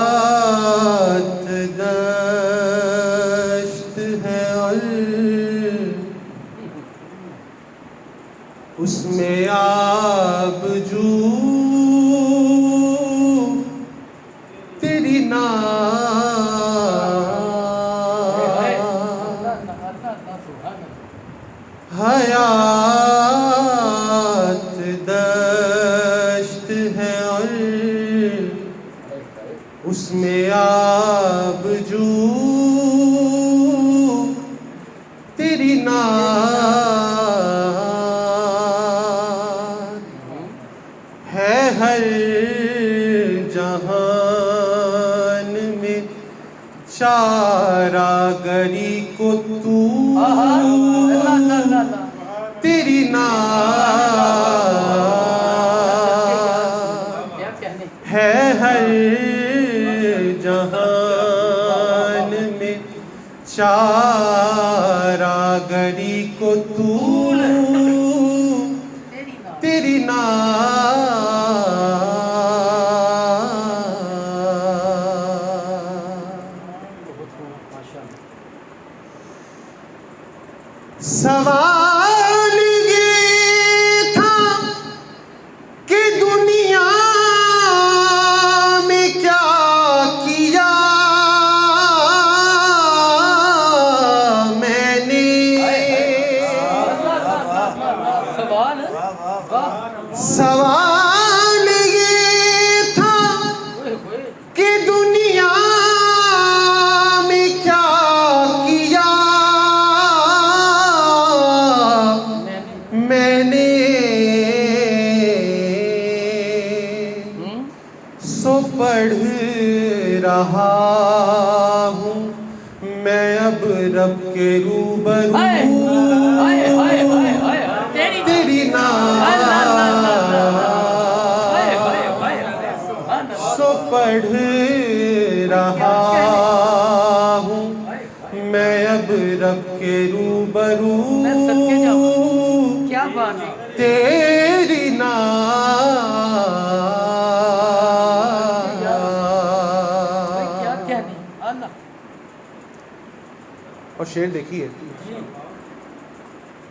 हयात दश्त है और उसमें आबजू तेरी हयात दश्त है और उसमें आबजू तेरी नात है हर जहान में चारागरी को तू तेरी नात है हर जहान में चारागरी को तू तेरी सवाल ये था कि दुनिया में क्या किया मैंने सवाल ये था कि दुनिया में क्या किया मैंने सो पढ़ रहा हूँ मैं अब रब के रूबरू तेरी सो पढ़ रहा हूँ मैं अब रब के रूबरू क्या बात है तेरी क्या नहीं अल्लाह और शेर देखिए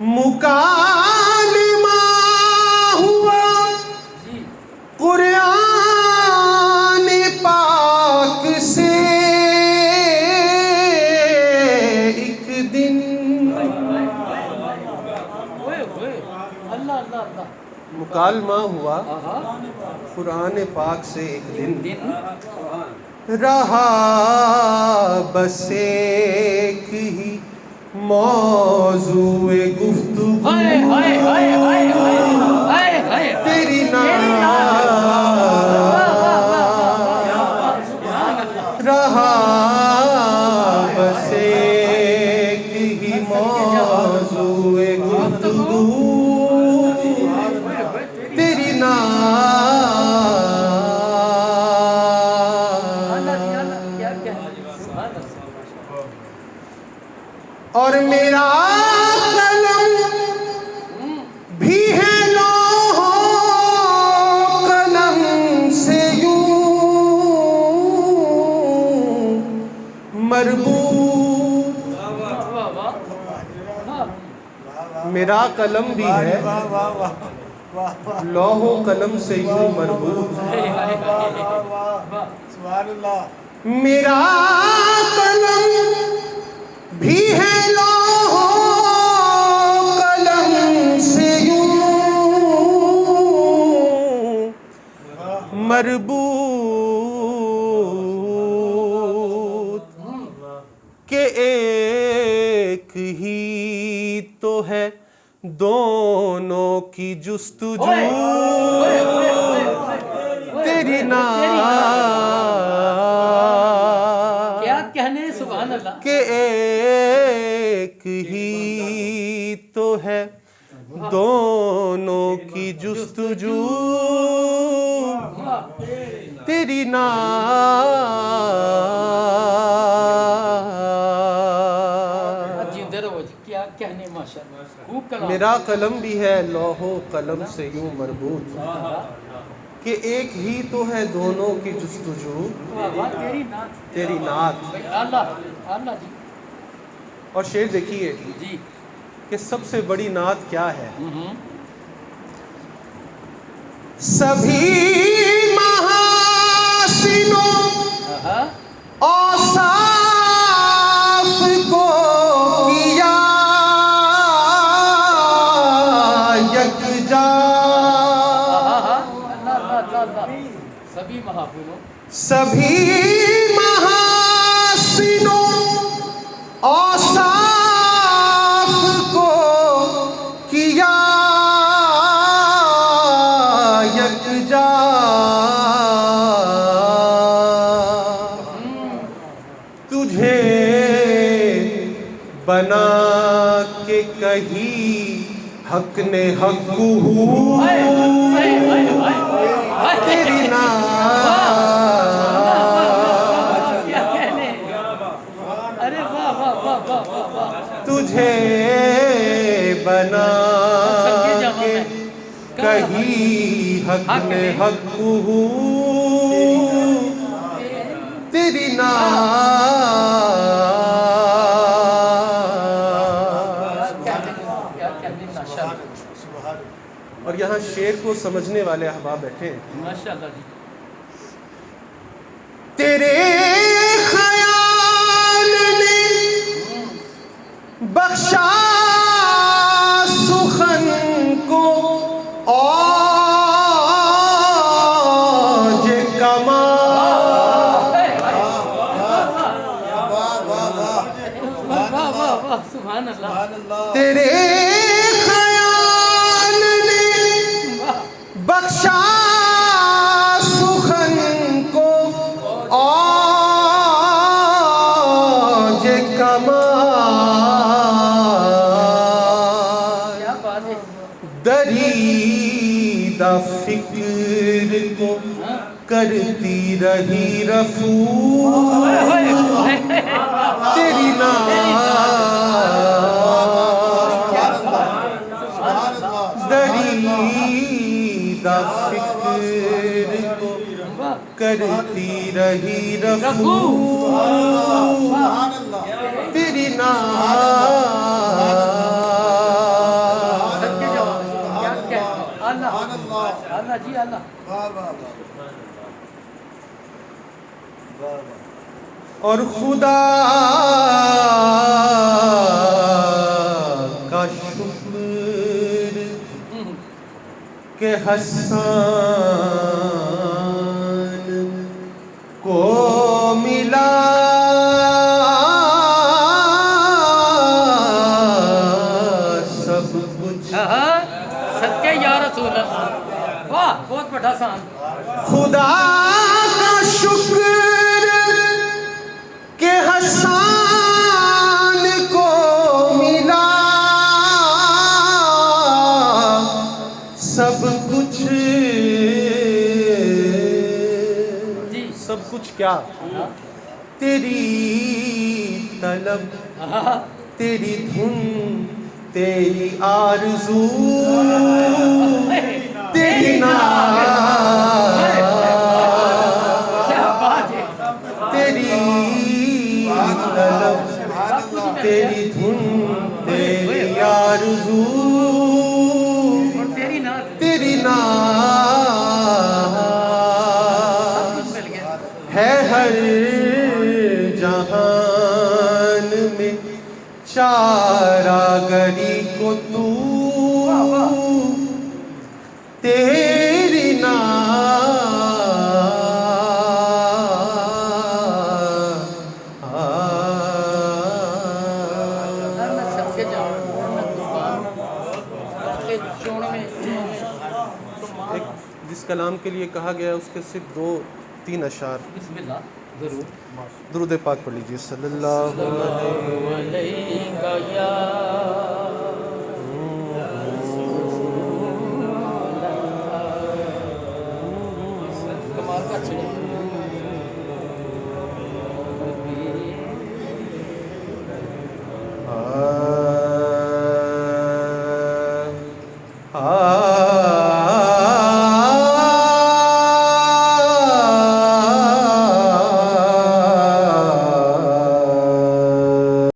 मुकालमा हुआ कुरान पाक से एक दिन मुकालमा हुआ कुरान पाक से एक दिन रहा बस एक ही मौजूए गुफ्तगू तेरी रहा बस एक ही मौजूए गुफ्तगू तेरी और मेरा कलम भी है लौह कलम मरबूत। मेरा कलम भी है लौहो कलम से यूं मरबूत। मेरा कलम भी है लौहो कलम से यूं मरबूत के एक ही तो है दोनों की जुस्तजू तेरी नात क्या कहने सुभान अल्लाह के एक ही तो है दोनों की जुस्तजू तेरी नात। जिंदे रहो जी, क्या कहने माशाअल्लाह खूब कलाम। मेरा कलम भी है लौहो कलम से यूं मरबूत कि एक ही तो है दोनों की जुस्तजू वाह वाह तेरी नात तेरी नात। अल्लाह अल्लाह जी और शेर देखिए जी कि सबसे बड़ी नात क्या है। सभी महासिनों औसाफ को किया यकजा। सभी महापुरुषों सभी महासिनों औसाफ को किया यकजा। तुझे बना के कही हक ने हक्कू तेरी नात। क्या कहने अरे वाह वाह वाह वाह वाह वाह तुझे बना के कही हक ने हक्कू तेरी नात। क्या कहने माशाअल्लाह और यहाँ शेर को समझने वाले अहबाब बैठे हैं। माशाअल्लाह जी तेरे ख्याल ने बख्शा सुखन को औज कमाल। वाह वाह वाह सुभान अल्लाह तेरे ख्याल ने बख्शा सुखन को औज कमाल। क्या बात है दरीदा फिक्र को करती रही रफू तेरी नात। दरीदा फिक्र को करती रही रफू तेरी नात। सच्चे जवाब क्या क्या अल्लाह अल्लाह जी अल्लाह और खुदा का शुक्र के हसन को मिला सब कुछ। सच्चे या रसूल अल्लाह वाह बहुत बड़ा शान खुदा का शुक्र के हसन को मिला सब कुछ। जी सब कुछ क्या तेरी तलब तेरी धुन तेरी आरज़ू तेरी नात। क्या बात है तेरी तलब तेरी धुन तेरी आरज़ू और तेरी नात तेरी नात सब कुछ मिल गया। है हर जहान में चारागरी को तू तेरी मैं सबके जाऊँ मैं कुर्बान आपके चोण में एक जिस कलाम के लिए कहा गया है उसके सिर्फ 2-3 अशार बिस्मिल्लाह जरूर दुरूद पाक पढ़ लीजिए सल्लल्लाहु अलैहि कमाल का छिड़े आ